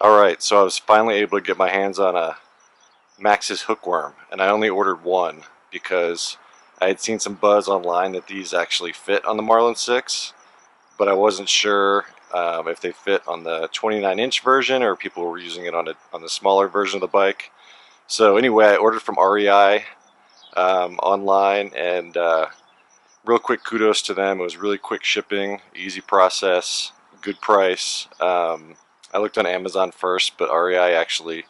Alright, so I was finally able to get my hands on a Maxxis Hookworm, and I only ordered one because I had seen some buzz online that these actually fit on the Marlin 6, but I wasn't sure if they fit on the 29-inch version or people were using it on the smaller version of the bike. So anyway, I ordered from REI online, and real quick kudos to them. It was really quick shipping, easy process, good price. I looked on Amazon first, but REI actually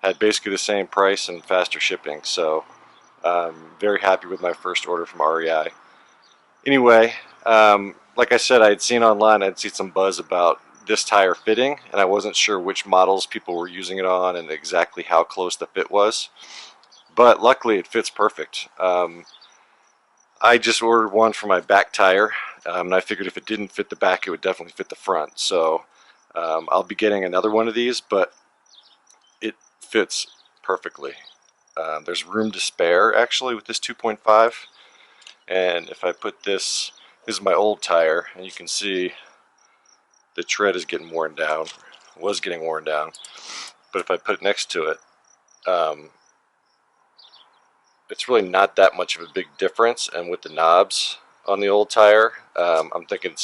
had basically the same price and faster shipping, so very happy with my first order from REI. Anyway, like I said, I had seen online, I'd seen some buzz about this tire fitting, and I wasn't sure which models people were using it on and exactly how close the fit was, but luckily it fits perfect. I just ordered one for my back tire, and I figured if it didn't fit the back, it would definitely fit the front, so I'll be getting another one of these, but it fits perfectly. There's room to spare actually with this 2.5, and if I put this is my old tire, and you can see the tread is getting worn down, was getting worn down, but if I put it next to it, it's really not that much of a big difference. And with the knobs on the old tire, I'm thinking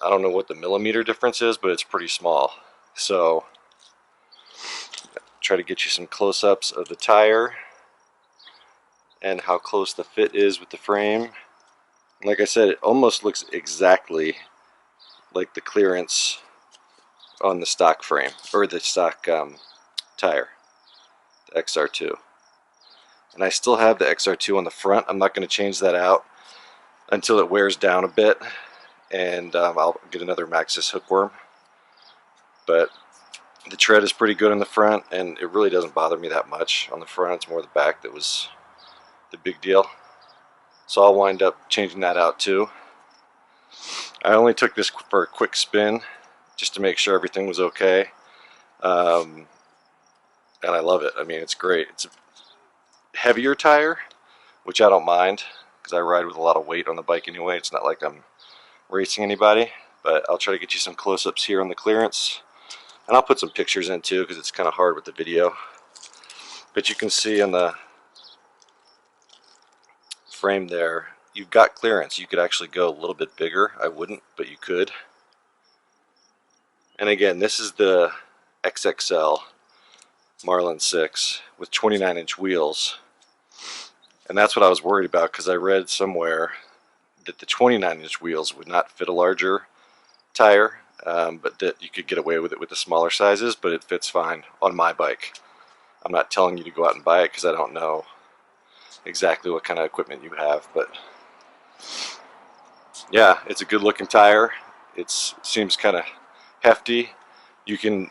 I don't know what the millimeter difference is, but it's pretty small. So try to get you some close-ups of the tire and how close the fit is with the frame. Like I said, it almost looks exactly like the clearance on the stock frame, or the stock tire, the XR2. And I still have the XR2 on the front. I'm not going to change that out until it wears down a bit, and I'll get another Maxxis Hookworm. But the tread is pretty good on the front, and it really doesn't bother me that much on the front. It's more the back that was the big deal. So I'll wind up changing that out too. I only took this for a quick spin just to make sure everything was okay. And I love it. I mean, it's great. It's a heavier tire, which I don't mind because I ride with a lot of weight on the bike anyway. It's not like I'm racing anybody, but I'll try to get you some close-ups here on the clearance. And I'll put some pictures in too because it's kind of hard with the video. But you can see on the frame there, you've got clearance. You could actually go a little bit bigger. I wouldn't, but you could. And again, this is the XXL Marlin 6 with 29-inch wheels. And that's what I was worried about, because I read somewhere that the 29-inch wheels would not fit a larger tire, but that you could get away with it with the smaller sizes, but it fits fine on my bike. I'm not telling you to go out and buy it because I don't know exactly what kind of equipment you have, but yeah, it's a good looking tire. It seems kind of hefty. You can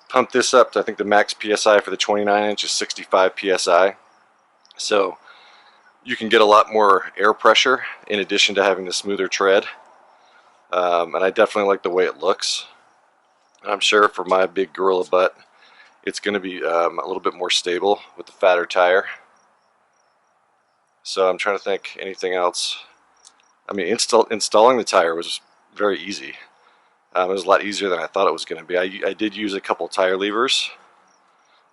pump this up to, I think the max PSI for the 29-inch is 65 PSI, so you can get a lot more air pressure in addition to having the smoother tread. And I definitely like the way it looks. I'm sure for my big gorilla butt, it's going to be a little bit more stable with the fatter tire. So I'm trying to think anything else. I mean, installing the tire was very easy. It was a lot easier than I thought it was going to be. I did use a couple tire levers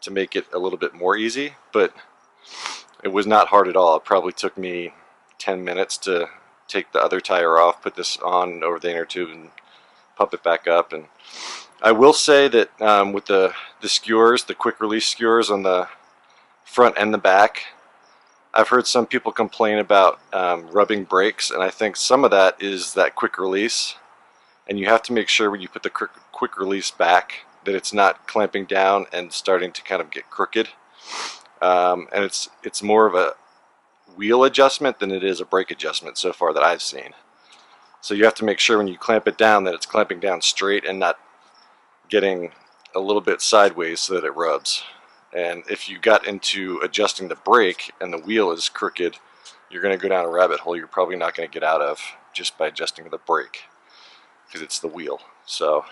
to make it a little bit more easy, but it was not hard at all. It probably took me 10 minutes to take the other tire off, put this on over the inner tube, and pump it back up. And I will say that with the skewers, the quick release skewers on the front and the back, I've heard some people complain about rubbing brakes, and I think some of that is that quick release. And you have to make sure when you put the quick release back that it's not clamping down and starting to kind of get crooked. And it's more of a wheel adjustment than it is a brake adjustment so far that I've seen. So you have to make sure when you clamp it down that it's clamping down straight and not getting a little bit sideways so that it rubs. And if you got into adjusting the brake and the wheel is crooked, you're going to go down a rabbit hole you're probably not going to get out of just by adjusting the brake, because it's the wheel. So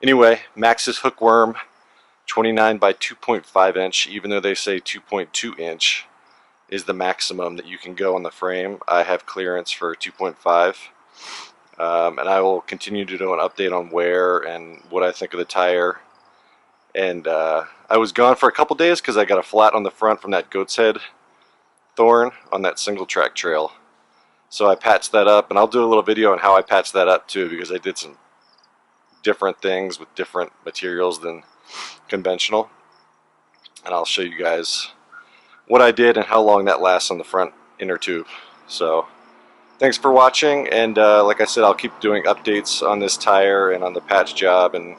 anyway, Maxxis Hookworm, 29 by 2.5 inch, even though they say 2.2 inch is the maximum that you can go on the frame. I have clearance for 2.5. and I will continue to do an update on wear and what I think of the tire. And I was gone for a couple days because I got a flat on the front from that goat's head thorn on that single track trail. So I patched that up, and I'll do a little video on how I patched that up too, because I did some different things with different materials than conventional. And I'll show you guys what I did and how long that lasts on the front inner tube. So thanks for watching, and like I said, I'll keep doing updates on this tire and on the patch job and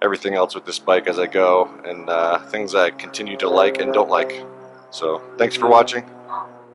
everything else with this bike as I go, and things I continue to like and don't like. So thanks for watching.